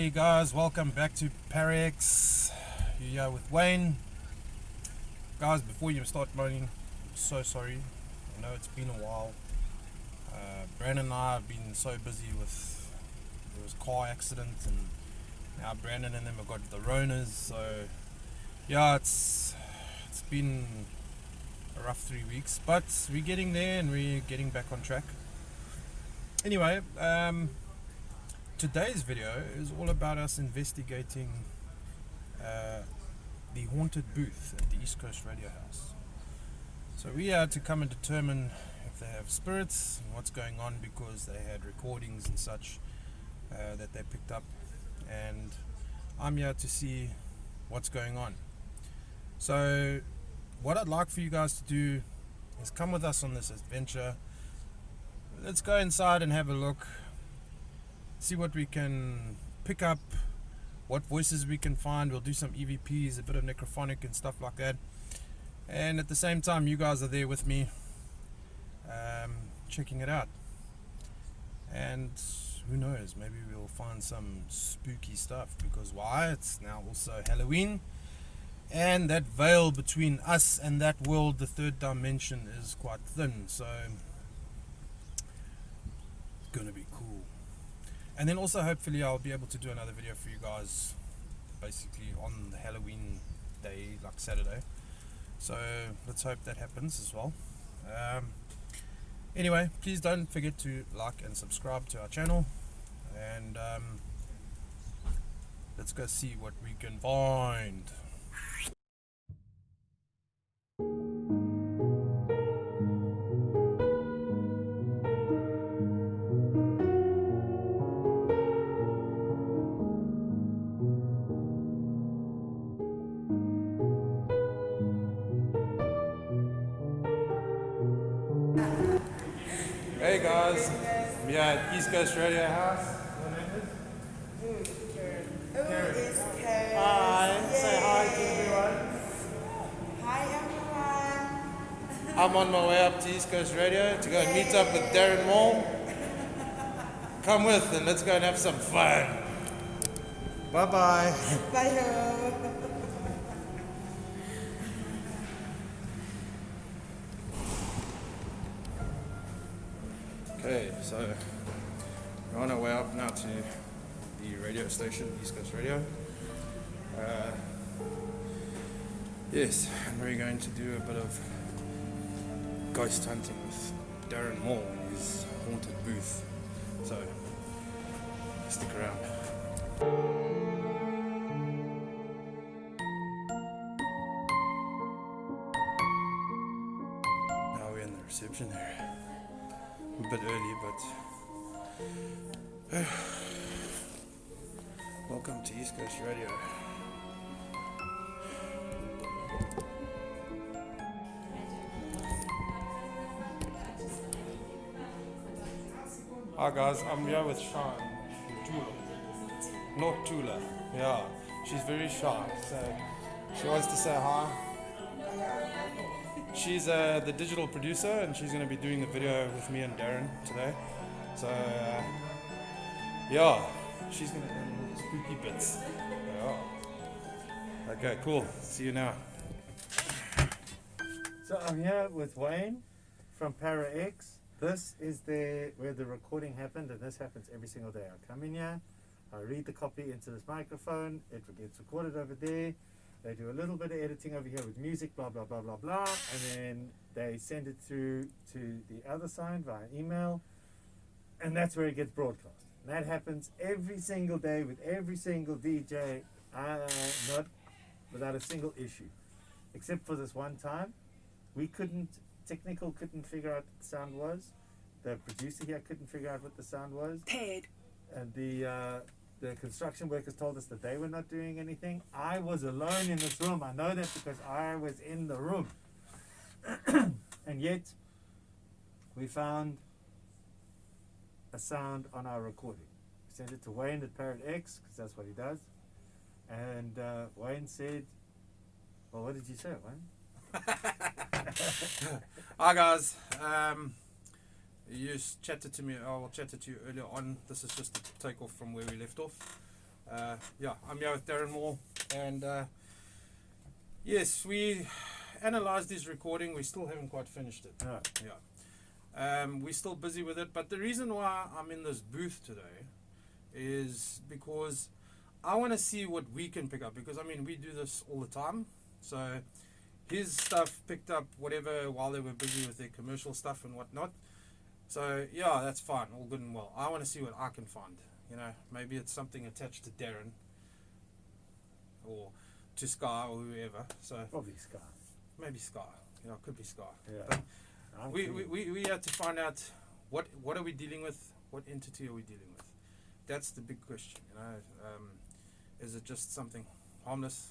Hey guys, welcome back to Parax. You're here with Wayne. Guys, before you start moaning, I'm so sorry. I know it's been a while. Brandon and I have been so busy with, there was a car accident, and now Brandon and them have got the Ronas, so yeah, it's been a rough 3 weeks, but we're getting there and we're getting back on track. Anyway, today's video is all about us investigating the haunted booth at the East Coast Radio House. So we had to come and determine if they have spirits and what's going on, because they had recordings and such that they picked up, and I'm here to see what's going on. So what I'd like for you guys to do is come with us on this adventure. Let's go inside and have a look, see what we can pick up, what voices we can find. We'll do some EVPs, a bit of necrophonic and stuff like that, and at the same time you guys are there with me, checking it out. And who knows, maybe we'll find some spooky stuff, because why, it's now also Halloween, and that veil between us and that world, the third dimension, is quite thin, so it's gonna be cool. And then also hopefully I'll be able to do another video for you guys basically on the Halloween day, like Saturday. So let's hope that happens as well. Anyway, please don't forget to like and subscribe to our channel, and let's go see what we can find. Hey guys, we are at East Coast Radio House. Karen. Hi, say hi to everyone. Hi everyone. I'm on my way up to East Coast Radio to go and meet up with Darren Maule. Come with and let's go and have some fun. Bye bye. Bye. Okay, so we're on our way up now to the radio station, East Coast Radio. Yes, and we're going to do a bit of ghost hunting with Darren Maule in his haunted booth. So, stick around. Now we're in the reception area. A bit early, but welcome to East Coast Radio. Hi guys, I'm here with Sean from Tula. Not Tula, yeah. She's very shy, so she wants to say hi. She's the digital producer, and she's going to be doing the video with me and Darren today. So, yeah, she's going to do all the spooky bits. Yeah. Okay, cool. See you now. So I'm here with Wayne from Parax. This is where the recording happened, and this happens every single day. I come in here, I read the copy into this microphone, it gets recorded over there. They do a little bit of editing over here with music, blah, blah, blah, blah, blah, and then they send it through to the other side via email, and that's where it gets broadcast. And that happens every single day with every single DJ, not without a single issue. Except for this one time, technical couldn't figure out what the sound was. The producer here couldn't figure out what the sound was. Paid. And the construction workers told us that they were not doing anything. I was alone in this room. I know that because I was in the room. And yet, we found a sound on our recording. We sent it to Wayne at Parrot X, because that's what he does. And Wayne said, well, what did you say, Wayne? Hi guys, you chatted to me, I chatted to you earlier on. This is just a takeoff from where we left off. I'm here with Darren Maule, and yes, we analysed this recording. We still haven't quite finished it. Oh. We're still busy with it, but the reason why I'm in this booth today is because I want to see what we can pick up, because I mean we do this all the time. So his stuff picked up whatever while they were busy with their commercial stuff and whatnot. So yeah, that's fine, all good and well. I want to see what I can find. You know, maybe it's something attached to Darren or to Sky or whoever. So Probably Sky. maybe Sky. You know, it could be Sky. Yeah. But I'm we keen. have to find out what are we dealing with, what entity are we dealing with. That's the big question. You know, is it just something harmless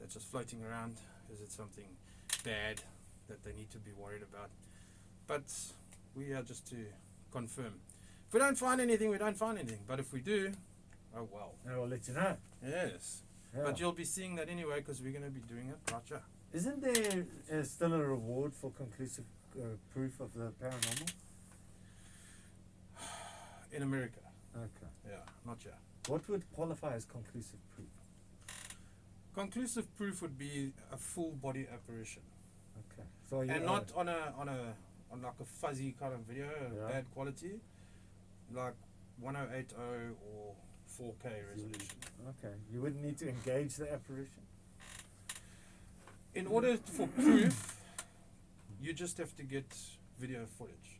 that's just floating around? Is it something bad that they need to be worried about? But we are just to confirm. If we don't find anything, we don't find anything. But if we do, oh well. I'll let you know. Yes. Yeah. But you'll be seeing that anyway, because we're going to be doing it right here. Isn't there still a reward for conclusive proof of the paranormal? In America. Okay. Yeah, not here. What would qualify as conclusive proof? Conclusive proof would be a full body apparition. Okay. So you And not on like a fuzzy kind of video, Yeah. bad quality, like 1080 or 4K resolution. Okay. You wouldn't need to engage the apparition? In order for proof, you just have to get video footage.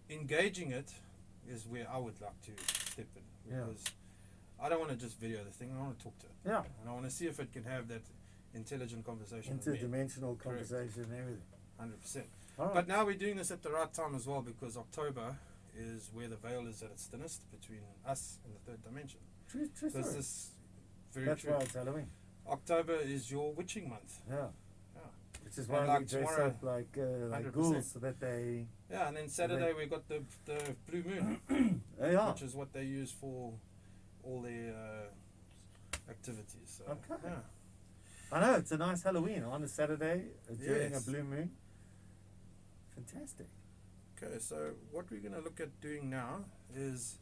Engaging it is where I would like to step in, Yeah. because I don't want to just video the thing, I want to talk to it. Yeah. And I want to see if it can have that intelligent conversation with me. Interdimensional Correct. conversation and everything. 100%. All right. But now we're doing this at the right time as well, because October is where the veil is at its thinnest between us and the third dimension. True Because story. this very That's true. why it's Halloween. October is your witching month. Yeah. Yeah. Which is And why like we dress tomorrow, up like 100%. ghouls so that they... Yeah, and then Saturday we got the blue moon, Yeah. which is what they use for all their activities. So, Okay. yeah. I know, it's a nice Halloween on a Saturday during Yes. a blue moon. Fantastic. Okay, so what we're going to look at doing now is,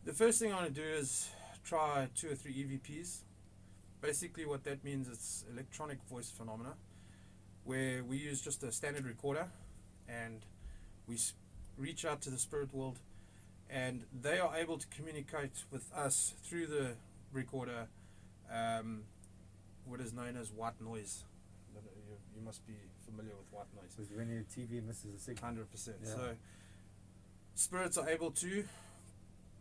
the first thing I want to do is try 2 or 3 EVPs. Basically what that means, it's electronic voice phenomena, where we use just a standard recorder and we reach out to the spirit world, and they are able to communicate with us through the recorder, what is known as white noise. You must be familiar with white noise. Because when your TV misses a signal. 100%. Yeah. So spirits are able to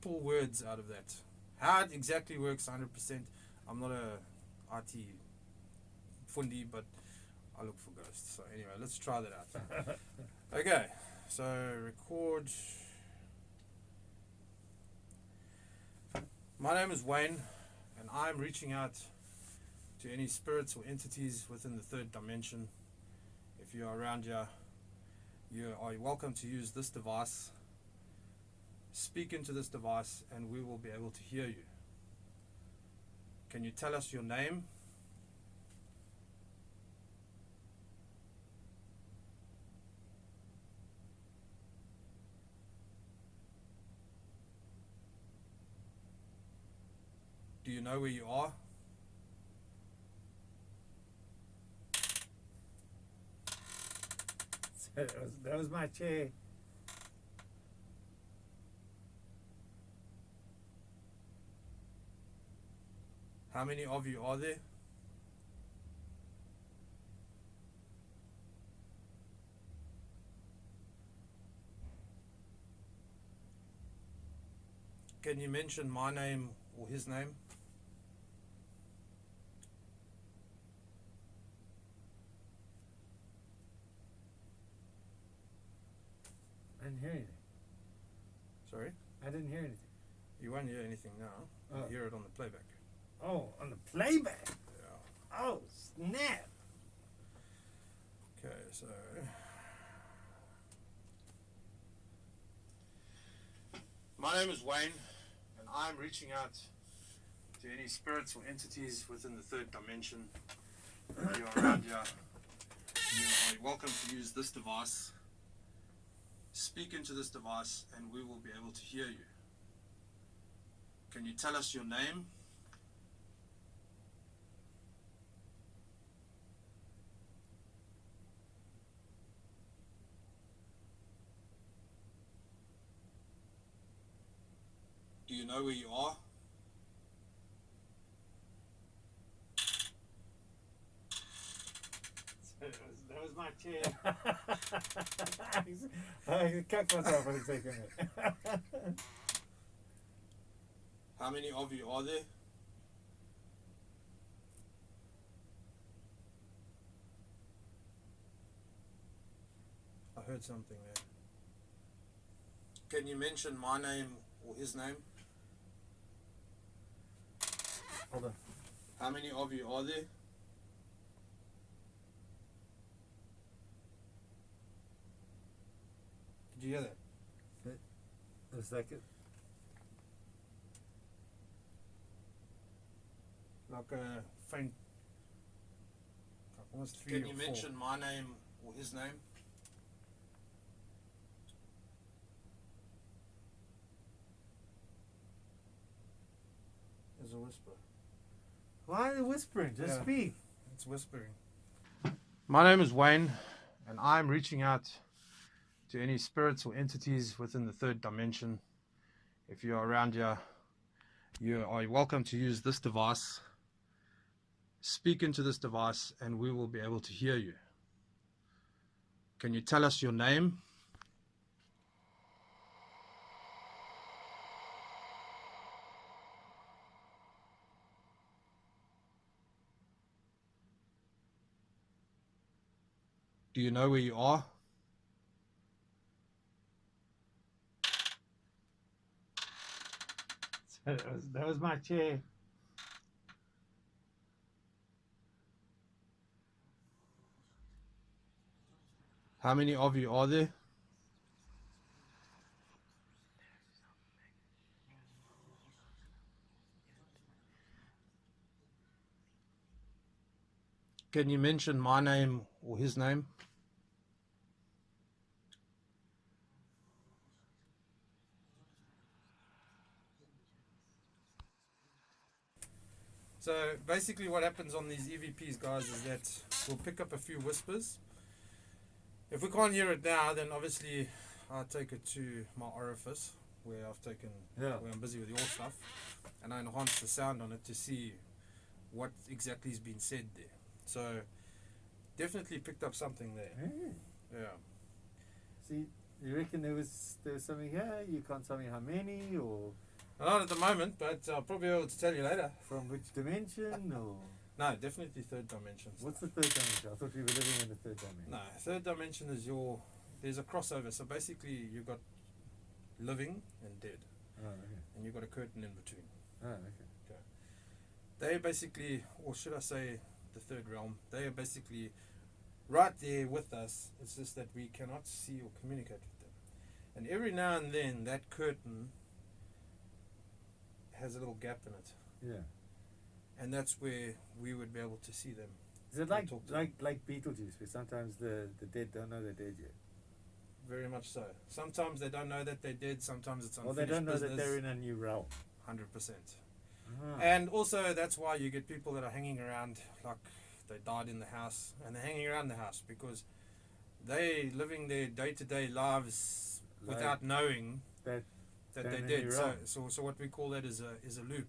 pull words out of that. How it exactly works, 100%. I'm not a IT fundi, but I look for ghosts. So anyway, let's try that out. Okay, so record. My name is Wayne, and I'm reaching out to any spirits or entities within the third dimension. If you are around here, you are welcome to use this device. Speak into this device and we will be able to hear you. Can you tell us your name? Do you know where you are? That was my chair. How many of you are there? Can you mention my name or his name? I didn't hear anything. Sorry? I didn't hear anything. You won't hear anything now. Oh. You hear it on the playback. Oh, on the playback. Yeah. Oh, snap. Okay, so my name is Wayne, and I'm reaching out to any spirits or entities within the third dimension. If you are around here, you are welcome to use this device. Speak into this device, and we will be able to hear you. Can you tell us your name? Do you know where you are? That was my chair. I cut myself for a second. How many of you are there? I heard something there. Can you mention my name or his name? Hold on. How many of you are there? Did you hear that? A second. Like a faint. Almost 3 Can or you 4. mention my name or his name? There's a whisper. Why are you whispering? Just Yeah. speak. It's whispering. My name is Wayne, and I'm reaching out to any spirits or entities within the third dimension. If you're around here, you are welcome to use this device. Speak into this device, and we will be able to hear you. Can you tell us your name? Do you know where you are? That was my chair. How many of you are there? Can you mention my name or his name? So basically what happens on these EVPs, guys, is that we'll pick up a few whispers. If we can't hear it now, then obviously I take it to my orifice where where I'm busy with your stuff, and I enhance the sound on it to see what exactly has been said there. So definitely picked up something there. Yeah. See, you reckon there was something here? You can't tell me how many or Not at the moment, but I'll probably be able to tell you later. from which dimension or No, definitely third dimension. what's the third dimension? I thought we were living in the third dimension. No, third dimension is there's a crossover. So basically you've got living and dead, Oh, okay. and you've got a curtain in between. Oh, okay. They basically, or should I say the third realm, they are basically right there with us. It's just that we cannot see or communicate with them. And every now and then that curtain has a little gap in it. Yeah. And that's where we would be able to see them. Is it like talk to like Beetlejuice, where sometimes the dead don't know they're dead yet? Very much so. Sometimes they don't know that they're dead, sometimes it's Or unfinished they don't know business. that they're in a new realm. 100%. Ah. And also that's why you get people that are hanging around like they died in the house, and they're hanging around the house because they living their day-to-day lives Like without knowing that that they're they in a did. new So, realm. so what we call that is a loop.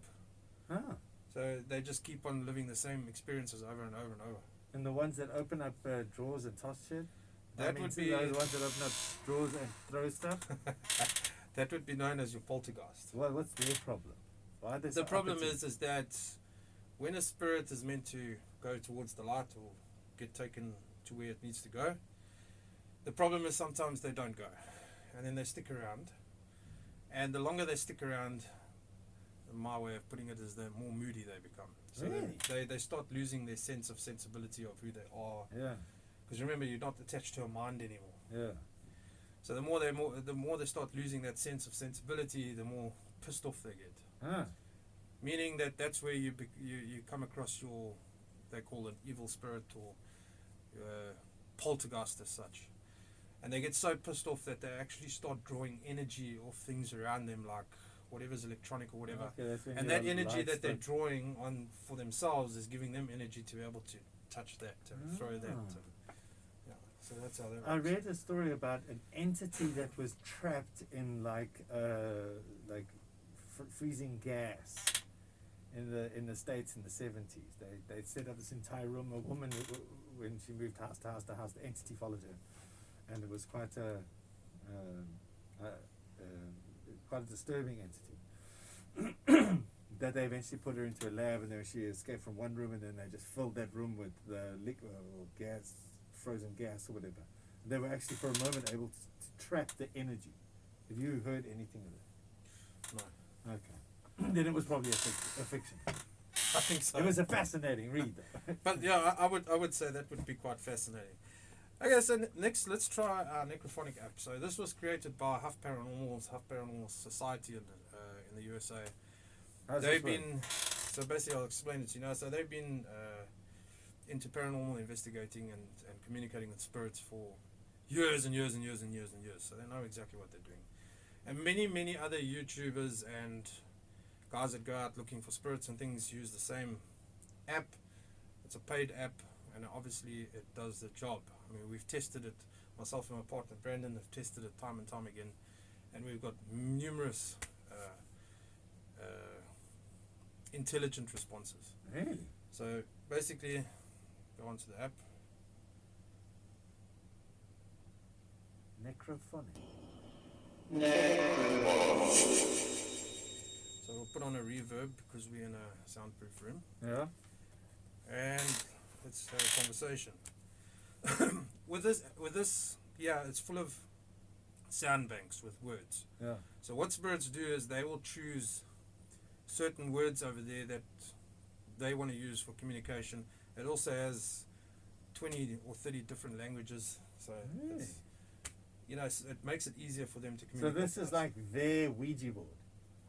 Ah. So they just keep on living the same experiences over and over and over. And the ones that open up drawers and toss shit? That would be those ones that open up drawers and throw stuff? that would be known as your poltergeist. What's their problem? Why are they The so problem uppity? is that when a spirit is meant to go towards the light or get taken to where it needs to go, the problem is sometimes they don't go, and then they stick around, and the longer they stick around, my way of putting it is the more moody they become. So Really? they start losing their sense of sensibility of who they are, Yeah, because remember, you're not attached to a mind anymore. yeah. So the more they start losing that sense of sensibility, the more pissed off they get. Ah. Meaning that's where you come across they call it evil spirit or poltergeist as such, and they get so pissed off that they actually start drawing energy of things around them, like whatever's electronic or whatever. Okay, that's when And your that energy lights that they're don't- drawing on for themselves is giving them energy to be able to touch that and throw that. Ah. And, yeah, so that's how that I works. read a story about an entity that was trapped in like freezing gas in the States in the 70s. They set up this entire room. A woman, when she moved house to house to house, the entity followed her, and it was quite a disturbing entity. That they eventually put her into a lab, and then she escaped from one room, and then they just filled that room with liquid or gas, frozen gas or whatever. They were actually for a moment able to trap the energy. Have you heard anything of that? No, Okay. Then it was probably a fiction. I think so. It was a fascinating read, though. But yeah, I would say that would be quite fascinating. Okay, so next let's try our necrophonic app. So this was created by Huff Paranormal Society in the USA. How's They've this work? been, so basically I'll explain it to you now. So they've been into paranormal investigating and communicating with spirits for years and years and years and years and years. So they know exactly what they're doing. And many other YouTubers and guys that go out looking for spirits and things use the same app. It's a paid app, and obviously it does the job. I mean, we've tested it, myself and my partner Brandon have tested it time and time again, and we've got numerous intelligent responses. Really? So basically, go onto the app. Necrophonic. So we'll put on a reverb because we're in a soundproof room, Yeah. and let's have a conversation. with this, yeah, it's full of sound banks with words. Yeah. So what spirits do is they will choose certain words over there that they want to use for communication. It also has 20 or 30 different languages, so Really? it's, you know, it makes it easier for them to So communicate. this with is us. like their Ouija board.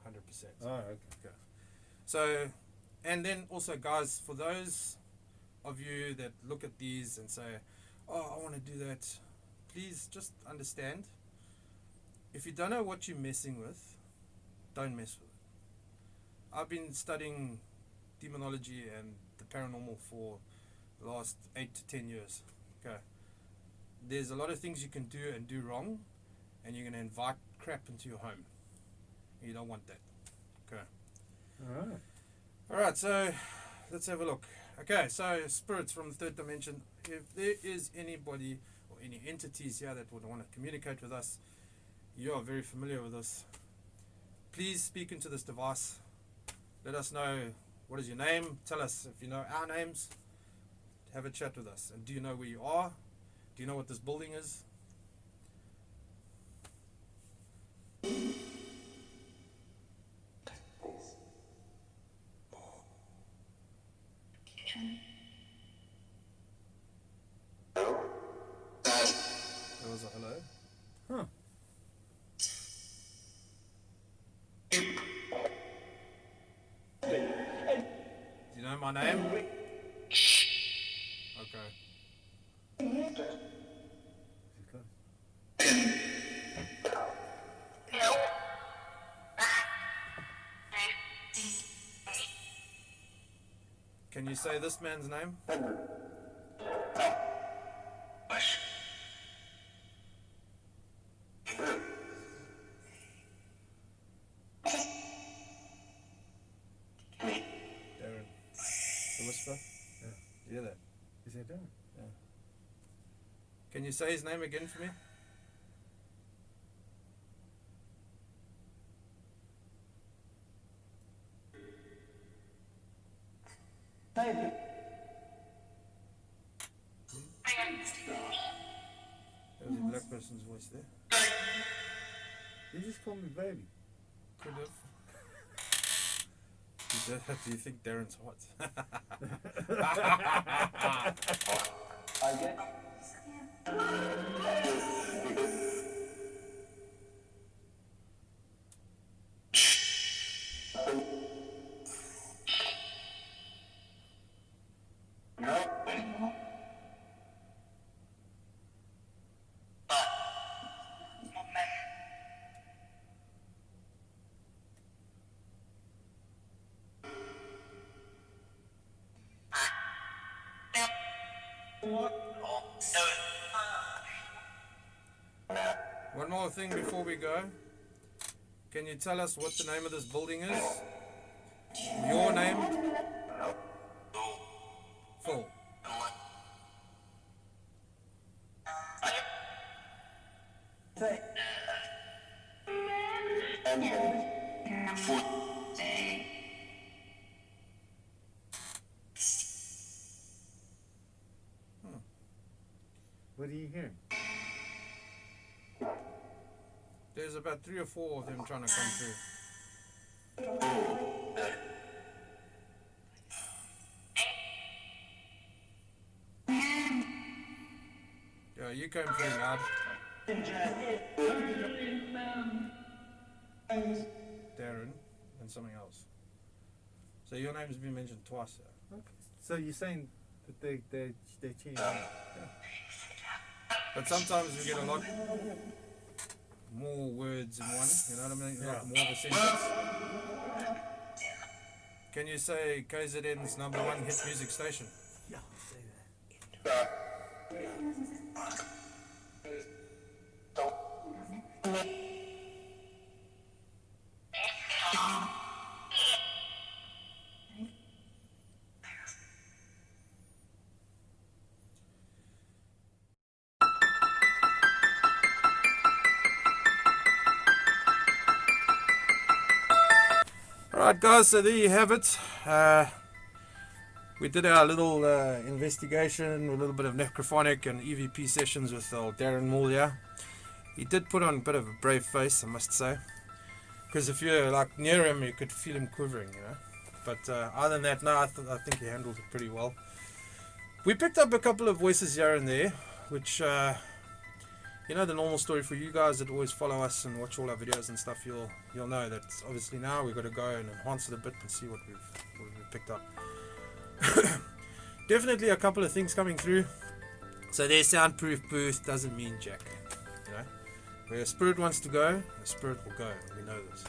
100%. Oh, okay. So, and then also, guys, for those of you that look at these and say, oh, I want to do that, please just understand, if you don't know what you're messing with, don't mess with it. I've been studying demonology and the paranormal for the last 8 to 10 years. Okay. There's a lot of things you can do and do wrong, and you're going to invite crap into your home. You don't want that. Okay. All right. Alright, so let's have a look. Okay, so spirits from the third dimension. If there is anybody or any entities here that would want to communicate with us, you are very familiar with this. Please speak into this device. Let us know what is your name. Tell us if you know our names. Have a chat with us. And do you know where you are? Do you know what this building is? There was a hello. Huh. Do you know my name? Okay. Is it close? Can you say this man's name? Darren. The whisper? Yeah. You hear that? Is it done? Can you say his name again for me? There was a black person's voice there. You just call me baby. Could have. Do you think Darren's hot? One more thing before we go. Can you tell us what the name of this building is? Your name? Phil. What are you hearing? There's about 3 or 4 of them trying to come through. Yeah, you came through loud. Darren and something else. So your name's been mentioned twice. Okay. So you're saying that they're cheating? But sometimes we get a lot more words in one, you know what I mean? Yeah. Like more of a sentence. Can you say KZN's #1 hit music station? Yeah, say that. Alright guys, so there you have it. We did our little investigation, a little bit of necrophonic and EVP sessions with Darren Maule here. He did put on a bit of a brave face, I must say. Because if you're like near him, you could feel him quivering, you know. But other than that, no, I think he handled it pretty well. We picked up a couple of voices here and there, which, you know, the normal story for you guys that always follow us and watch all our videos and stuff, you'll know that obviously now we've got to go and enhance it a bit and see what we've picked up. Definitely a couple of things coming through. So their soundproof booth doesn't mean jack, you know. Where a spirit wants to go, a spirit will go. We know this.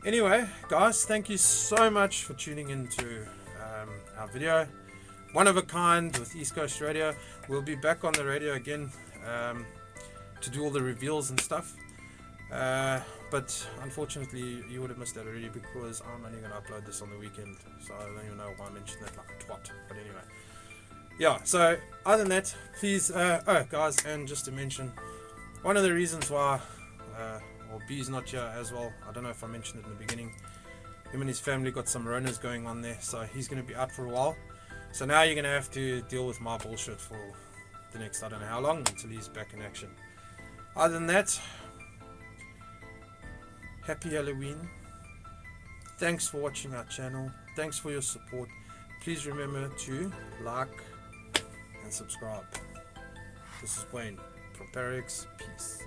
Anyway, guys, thank you so much for tuning into our video. One of a kind with East Coast Radio. We'll be back on the radio again to do all the reveals and stuff. But unfortunately, you would have missed that already because I'm only going to upload this on the weekend. So I don't even know why I mentioned that like a twat. But anyway. Yeah, so other than that, please, oh guys, and just to mention, one of the reasons why, well, B's not here as well, I don't know if I mentioned it in the beginning, him and his family got some Ronas going on there, so he's going to be out for a while. So now you're going to have to deal with my bullshit for the next, I don't know how long, until he's back in action. Other than that, happy Halloween. Thanks for watching our channel. Thanks for your support. Please remember to like and subscribe. This is Wayne from Paranormal. Peace.